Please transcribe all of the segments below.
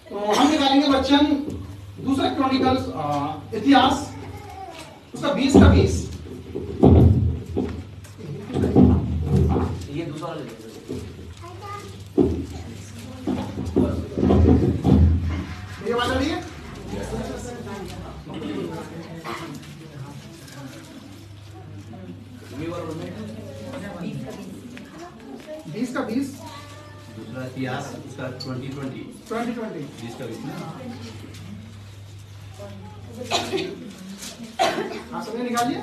तो हम निकालेंगे वचन दूसरा क्रॉनिकल्स इतिहास उसका 20 का 20। ये दूसरा ले ये बात आ रही है। 20 का 20 दूसरा इतिहास उसका 2020 20 का 20 आप सबने निकालिए।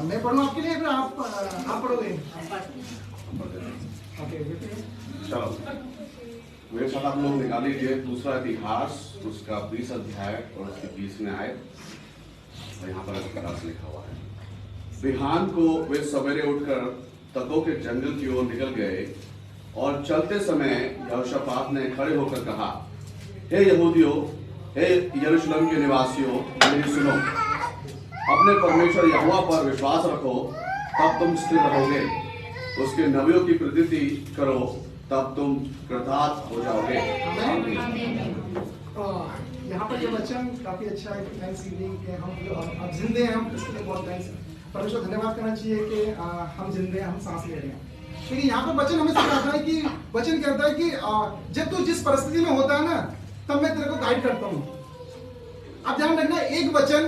मैं पढ़ूं आपके लिए फिर आप पढ़ोगे। ओके चलो मेरे साथ आप लोग निकाल लीजिए दूसरा इतिहास उसका 20 अध्याय और उसकी 20 में आए और यहाँ पर इस प्रकार से लिखा हुआ है। बिहान को वे सवेरे उठकर तको के जंगल की ओर निकल गए और चलते समय यहोशापात ने खड़े होकर कहा, हे यहूदियों, हे यरूशलेम के निवासियों, मेरी सुनो। अपने परमेश्वर यहोवा पर विश्वास रखो, तब तुम स्थिर रहोगे। उसके नबियों की प्रतीति करो, तब तुम कृतार्थ हो जाओगे। यहाँ पर ये वचन काफी अच्छा है। थैंक्सगिविंग के हम जो अब जिंदे हैं, हम इसके लिए बहुत थैंक्स परमेश्वर धन्यवाद करना चाहिए कि हम जिंदे हैं, हम सांस ले रहे हैं। लेकिन यहाँ पर वचन हमें सिखाता है कि वचन कहता है कि जब तू जिस परिस्थिति में होता है ना, तब मैं तेरे को गाइड करता हूँ। अब ध्यान रखना, एक वचन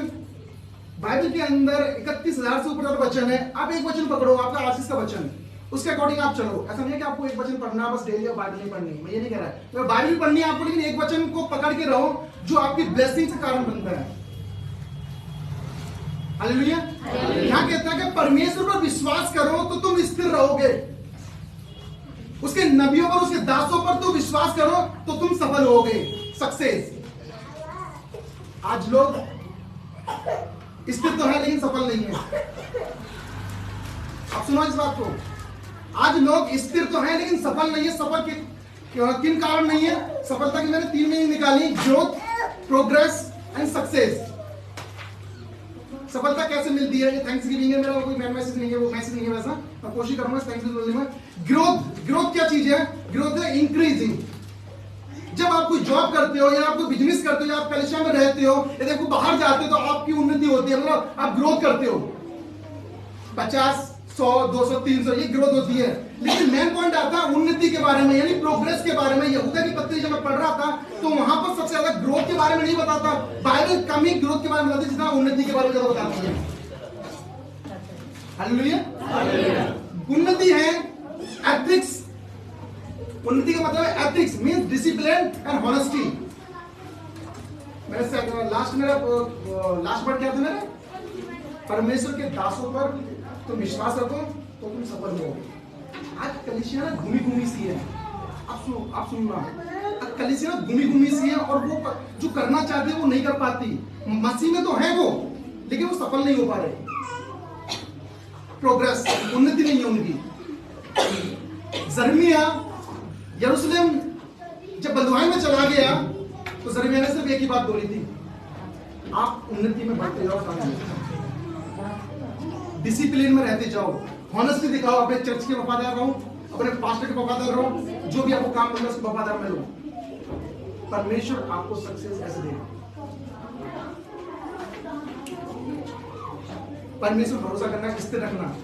बाइबल के अंदर 31,000 से ऊपर वचन है। आप एक वचन पकड़ो, आपका आशीष का वचन, उसके अकॉर्डिंग आप चलो। ऐसा नहीं है कि आपको एक वचन पढ़ना बस डेली और बाइबल नहीं पढ़नी, मैं ये नहीं कह रहा है। तो बाइबल पढ़नी है आपको, लेकिन एक वचन को पकड़ के रहो जो आपकी ब्लेसिंग का कारण बनता है। हालेलुया। यहाँ कहता है कि परमेश्वर पर विश्वास करो तो तुम स्थिर रहोगे। उसके नबियों पर, उसके दासों पर तुम विश्वास करो तो तुम सफल होगे, सक्सेस। आज लोग स्थिर तो है लेकिन सफल नहीं है। आप सुनो इस बात को, आज लोग स्थिर तो हैं लेकिन सफल नहीं है। सफल किन कारण नहीं है? सफलता की मैंने 3 मीनिंग निकाली, ग्रोथ, प्रोग्रेस एंड सक्सेस। सफलता कैसे मिलती है? ये थैंक्सगिविंग है, मेरा कोई मैसेज नहीं है, वो मैसेज नहीं है वैसा, मैं कोशिश करूंगा थैंक्सगिविंग बोलने में। ग्रोथ क्या चीज है? ग्रोथ है इंक्रीजिंग। जब आप कोई जॉब करते हो या आप कोई बिजनेस करते हो या आप कलिसिया में रहते हो या देखो बाहर जाते हो तो आपकी उन्नति होती है, मतलब आप ग्रोथ करते हो। 50, 100, 200, 300 ये ग्रोथ होती है। लेकिन मेन पॉइंट आता है उन्नति के बारे में, यानी प्रोग्रेस के बारे में। यहूदा की पत्री जब मैं पढ़ रहा था तो वहां पर सबसे ज्यादा ग्रोथ के बारे में नहीं बताता। बाइबल कम ही ग्रोथ के बारे में बताती है जितना उन्नति के बारे में ज्यादा बताती है। हालेलुया। उन्नति है एथिक्स। उन्नति का मतलब है ethics means discipline and honesty. मेरा लास्ट वर्ड क्या था मेरा? परमेश्वर के दासों पर तुम विश्वास रखो तो तुम सफल होगे। आज कलीसिया ना घूमी सी है। आप सुनना, कलीसिया घूमी सी है और वो जो करना चाहती है वो नहीं कर पाती। मसीह में तो है वो, लेकिन वो सफल नहीं हो पा रहे। प्रोग्रेस, उन्नति नहीं है उनकी। जरमिया यरूशलेम जब बंधुआई में चला गया तो जरमिया ने सिर्फ एक ही बात बोली थी, आप उन्नति में बढ़ते जाओ, डिसिप्लिन में रहते जाओ, ऑनेस्टी दिखाओ, अपने चर्च के वफादार रहो, अपने पास्टर के वफादार रहो, जो भी आपको काम करना है उसके वफादार में लो। परमेश्वर आपको सक्सेस ऐसे देगा। परमेश्वर भरोसा करना, स्थिर रखना।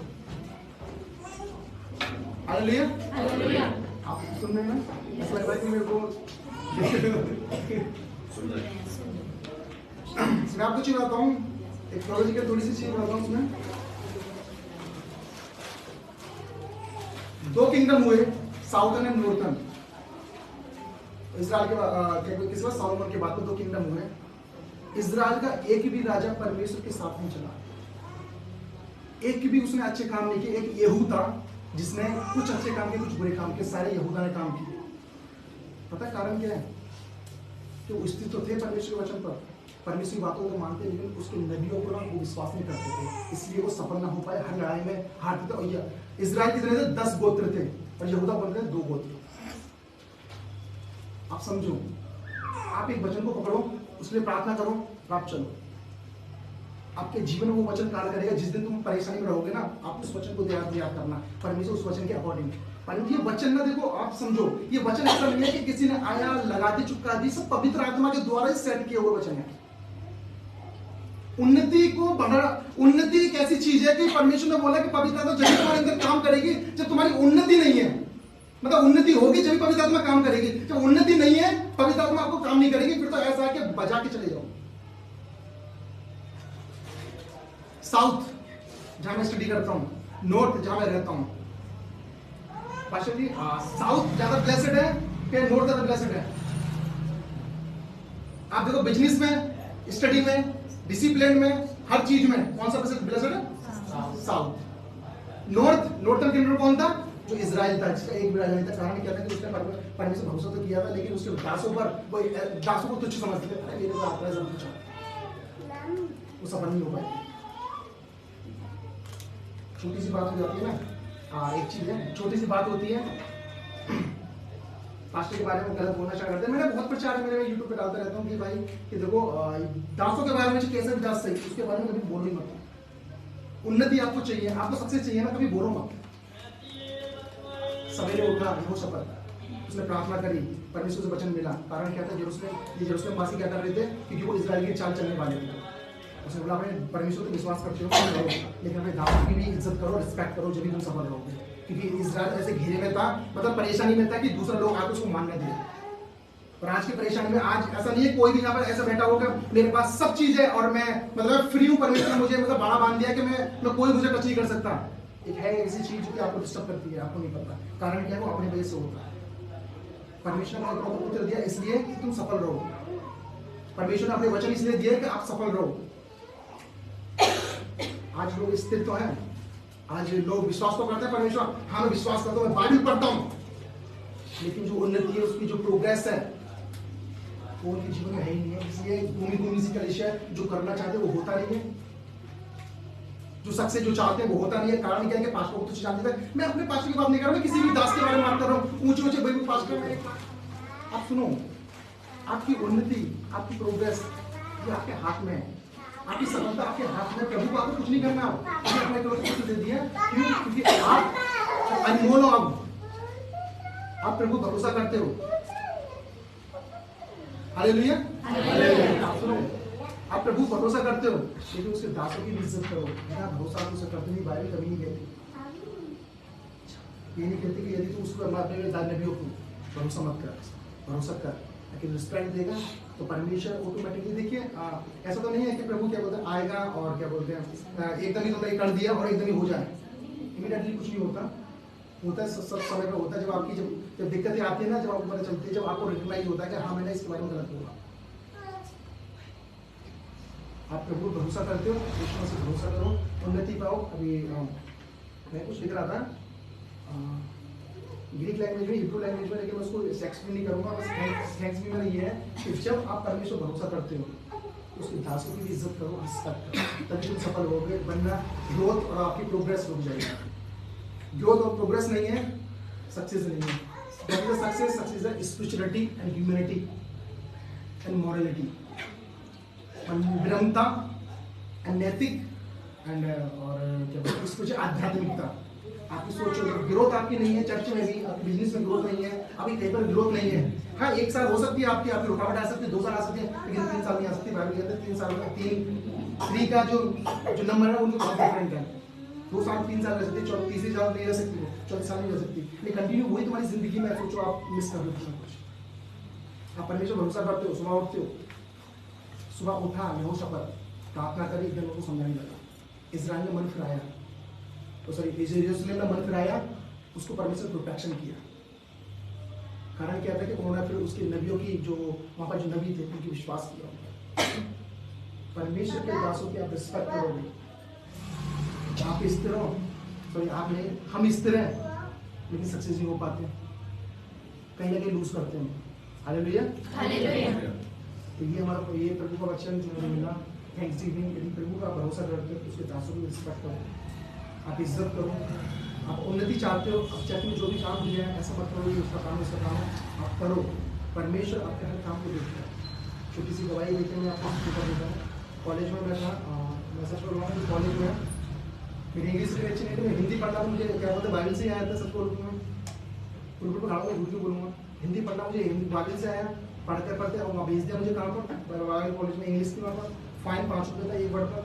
हालेलुया। आप सुन रहे हैं? ऐसा लग रहा है कि मेरे को मैं आपको चीज बताता हूँ, एक थ्योलॉजिकल थोड़ी सी चीज बताता हूँ। उसमें 2 किंगडम हुए, साउथर्न एंड नॉर्थर्न। इजराइल के किस बात सॉलोमन के बाद में 2 किंगडम हुए। इजराइल का एक भी राजा परमेश्वर के साथ नहीं चला, एक भी उसने अच्छे काम नहीं किए। एक यहू था जिसने कुछ अच्छे काम किए, कुछ बुरे काम किए, सारे यहूदा ने काम किए। पता कारण क्या है? कि वो स्थिर तो थे परमेश्वर के वचन पर, परमेश्वर की बातों को मानते, लेकिन उसके नबियों को ना वो विश्वास नहीं करते थे, इसलिए वो सफल ना हो पाए, हर लड़ाई में हारते थे। और इजराइल कितने थे? 10 गोत्र थे और यहूदा बनते थे 2 गोत्र। आप समझो, आप एक वचन को पकड़ो, उसके लिए प्रार्थना करो, आप चलो, आपके जीवन में वो वचन कार्य करेगा। जिस दिन तुम परेशानी में रहोगे ना, आप उस वचन को याद करना, परमेश्वर उस वचन के अकॉर्डिंग पर ये वचन ना देखो, आप समझो ये वचन ऐसा नहीं है कि किसी ने आया लगा दी चुपका दी, सब पवित्र आत्मा के द्वारा ही सेट किए हुए वचन है। उन्नति को बढ़ा, उन्नति एक ऐसी चीज है कि परमेश्वर ने बोला कि पवित्र आत्मा जब तुम्हारे अंदर काम करेगी, जब तुम्हारी उन्नति नहीं है, मतलब उन्नति होगी जब पवित्र आत्मा काम करेगी। जब उन्नति नहीं है, पवित्र आत्मा आपको काम नहीं करेगी, फिर तो ऐसा है कि बजा के चले जाओ। साउथ जहां मैं स्टडी करता हूं, नॉर्थ जहां मैं रहता हूं, पाशा जी साउथ ज्यादा ब्लेसेड है कि नॉर्थ ज्यादा ब्लेसेड है? आप देखो बिजनेस में, स्टडी में, डिसिप्लिन में, हर चीज में कौन सा ब्लेसेड है? साउथ। नॉर्थर्न किंगडम कौन था? जो इजराइल था, जिसका एक भी राजा नहीं था। कारण क्या था कि उसने परमेश्वर पर भरोसा तो किया था, लेकिन उसके दासों पर वो दासों को तुच्छ समझते थे। अरे मेरे को आता है सब कुछ, वो सफल नहीं हो पाए। छोटी सी बात हो जाती है ना, एक चीज है, छोटी सी बात होती है, पास्टर के बारे में गलत बोलना स्टार्ट करते हैं। मैंने बहुत प्रचार मेरे यूट्यूब पे डालता रहता हूँ कि भाई कि देखो दासों के बारे में कैसे भी दास सही, उसके बारे में कभी बोलो ही मत। उन्नति आपको चाहिए, आपको सक्सेस चाहिए ना, कभी बोलो मत। सवेरे उठा, यहोशापात, उसने प्रार्थना करी, परमेश्वर से वचन मिला। कारण क्या था? यरूशलेम वासी क्या कर रहे थे? क्योंकि वो इजराइल के चाल चलने वाले थे। उसने बोला अपने परमेश्वर पे विश्वास करते हो करो, लेकिन अपने दासों की भी इज्जत करो, रिस्पेक्ट करो, जब भी तुम सफल रहोगे। क्योंकि इजराइल ऐसे घेरे में था, मतलब परेशानी में था कि दूसरा लोग आके उसको मानने दिए। और आज की परेशानी में, आज ऐसा नहीं है कोई भी यहाँ पर ऐसा बैठा होगा मेरे पास सब चीज है और मैं मतलब फ्री हूँ, परमेश्वर ने मुझे मतलब बाड़ा बांध दिया कि मैं कोई मुझे टच नहीं कर सकता। एक है ऐसी चीज जो कि आपको डिस्टर्ब करती है, आपको नहीं पता कारण क्या है, वो अपने वजह से होता है। परमेश्वर ने आपको पुत्र दिया इसलिए कि तुम सफल रहो। परमेश्वर ने अपने वचन इसलिए दिए कि आप सफल रहो। आज लोग स्थिर तो हैं, आज लोग विश्वास तो करते हैं परमेश्वर, हाँ मैं विश्वास करता हूँ, मैं बाइबल पढ़ता हूँ, लेकिन जो उन्नति है, उसकी जो प्रोग्रेस है, वो उनके जीवन में है ही नहीं है। इसलिए घूमी सी कलिसिया है, जो करना चाहते वो होता नहीं है, जो सक्सेस जो चाहते हैं वो होता नहीं है। कारण क्या है कि पास्टर को तो जानते थे। मैं अपने पास्टर की बात नहीं कर रहा, मैं किसी भी दास के बारे में बात कर रहा हूँ। ऊंचे ऊंचे भाई पास्टर में, आप सुनो, आपकी उन्नति, आपकी प्रोग्रेस ये आपके हाथ में है, आपकी सफलता आपके हाथ में। प्रभु को आपको कुछ नहीं करना, आपने अपने दे दिया। क्यों? क्योंकि आप अनमोल हो, आप प्रभु भरोसा करते हो। हालेलुया। सुनो, आप प्रभु भरोसा करते हो, लेकिन उसके दासों की इज्जत करो। बिना भरोसा आप उसे करते नहीं, बाइबल कभी नहीं कहती, ये नहीं कहती कि यदि तू उसको अपने नबियों को भरोसा मत कर, भरोसा कर, लेकिन रिस्पेक्ट देगा तो परमेश्वर ऑटोमेटिकली। देखिए ऐसा तो नहीं है कि प्रभु क्या बोलते हैं आएगा और क्या बोलते हैं एकदम ही तुमने कर दिया और एकदम ही हो जाए। इमीडिएटली कुछ नहीं होता, होता है सब समय पर होता है। जब आपकी जब दिक्कतें आती है ना, जब आपको पता चलती है, जब आपको रिकग्नाइज होता है कि हाँ मैंने इसके बारे में गलत बोला। आप प्रभु भरोसा करते हो, कृष्ण से भरोसा करो, उन्नति पाओ। अभी मैं कुछ लिख रहा था ग्रीक लैंग्वेज में, हिब्रू लैंग्वेज में, लेकिन मैं उसको एक्सप्लेन नहीं करूंगा। बस थैंक्स भी मेरा ये है कि जब आप परमेश्वर भरोसा करते हो, उसके दासों की भी इज्जत करो, रिस्पेक्ट करो, तभी तुम सफल होगे। वरना ग्रोथ और आपकी प्रोग्रेस रुक जाएगी। ग्रोथ और प्रोग्रेस नहीं है, सक्सेस नहीं है। सक्सेस है spirituality and humanity and morality, विनम्रता एंड नैतिक एंड और क्या बोलते हैं स्पिरिचुअल आध्यात्मिकता। आपकी सोच ग्रोथ आपकी नहीं है, चर्च में भी आपकी बिजनेस में ग्रोथ नहीं है, अभी कहीं पर ग्रोथ नहीं है। हाँ 1 साल हो सकती है आपकी रुकावट आ सकती है, 2 साल आ सकती है, लेकिन 3 साल नहीं आ सकती। बाइबल कहते हैं 3 साल में 3 का जो नंबर है उनको बहुत डिफरेंट है। 2 साल 3 साल रह सकती है, तीसरी साल नहीं रह सकती, 4 साल नहीं रह सकती, लेकिन कंटिन्यू वही तुम्हारी जिंदगी में। सोचो आप मिस कर रहे हो कुछ, आप परमेश्वर भरोसा करते हो, सुबह उठते हो, सुबह उठा यहोशापात प्रार्थना करी, इधर लोगों को समझाने लगा। इजराइल ने मन फिराया, तो सॉरी यरूशलेम ने मन फिराया, उसको परमेश्वर प्रोटेक्शन किया। कारण क्या था कि उन्होंने फिर उसके नबियों की जो वहां पर जो नबी थे उनकी विश्वास किया। परमेश्वर के दासों की आप रिस्पेक्ट करोगे, आप स्थिर हो, सॉरी आप नहीं, हम स्थिर हैं लेकिन सक्सेस नहीं हो पाते, कहीं ना कहीं लूज करते हैं। Hallelujah, hallelujah. तो ये हमारा ये प्रभु का वचन जो हमें मिला, थैंक्स गिविंग। यदि प्रभु का भरोसा करते हो, उसके दासों की रिस्पेक्ट करो, आप इज्जत करो, आप उन्नति चाहते हो, आप चाहते हो जो भी काम दिया है ऐसा मत करो कि उसका काम इसका काम है, आप करो। परमेश्वर आपके हर काम को देखता है। छोटी सी गवाही देते हुए आपको कर देता है। कॉलेज में मैं था, मैं सच बोल रहा हूँ, कॉलेज में मेरी इंग्लिश भी अच्छी नहीं थी, मैं हिंदी पढ़ना तो मुझे क्या बोलते बाइबल से ही आया था। सच बोल रहा हूँ, पुलपिट पर खड़ा होकर उर्दू बोलूंगा। हिंदी पढ़ना मुझे हिंदी वादिल से आया, पढ़ते पढ़ते और वहाँ भेज दिया मुझे कहाँ पर, वादिल कॉलेज में इंग्लिश की वहाँ पर फाइन 5 रुपये था एक वर्ड पर।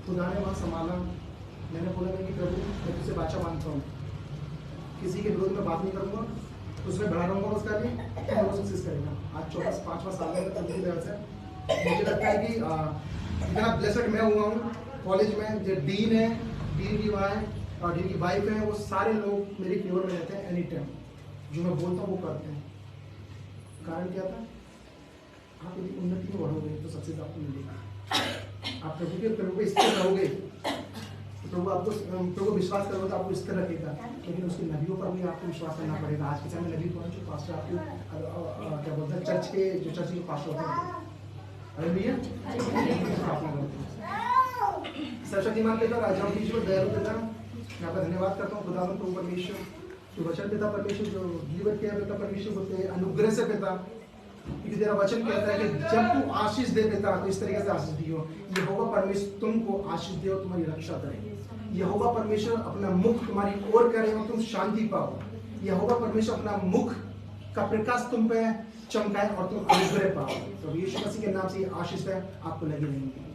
खुदा ने वहाँ संभाला। मैंने बोला मैं कि प्रभु मैं तुझसे बादशाह मानता हूँ, किसी के विरोध में बात नहीं करूँगा, उसमें बढ़ा रहूँगा उसका भी, तो वो सक्सेस करेगा। आज 5वां साल में प्रभु की वजह से मुझे लगता है कि इतना ब्लेसड मैं हुआ हूँ। कॉलेज में जो डीन है, डीन की वहाँ है और डीन की वाइफ है, वो सारे लोग मेरे फेवर में रहते हैं एनी टाइम। जो मैं बोलता हूँ वो करते हैं। कारण क्या था? आप यदि उन्नति में बढ़ोगे तो सक्सेस आपको मिलेगा। आप प्रभु पे स्थिर रहोगे, प्रभु विश्वास करोगे तो आपको स्थिर रखेगा। लेकिन उसके नबियों पर भी आपको विश्वास करना पड़ेगा। आज के समय में नबी कौन जो पास्टर आपको क्या बोलते हैं, चर्च के पास्टर होते हैं, अरे भैया स्थापना करते हैं। सर्वशक्तिमान पिता, राजाओं की ईश्वर, दयालु पिता, मैं आपका धन्यवाद करता हूँ खुदावन प्रभु परमेश्वर, जो वचन पिता परमेश्वर जो जीवन किया पिता परमेश्वर होते अनुग्रह से पिता, क्योंकि तेरा वचन कहता है कि जब तू आशीष दे पिता तो इस तरीके से आशीष दियो। यहोवा परमेश्वर तुमको आशीष दे और तुम्हारी रक्षा करे। यहोवा परमेश्वर अपना मुख तुम्हारी ओर करे और तुम शांति पाओ। यहोवा परमेश्वर अपना मुख का प्रकाश तुम पे चमकाए और तुम अनुग्रह पाओ। तो यीशु मसीह के नाम से आशीष है आपको लगी रहेंगी।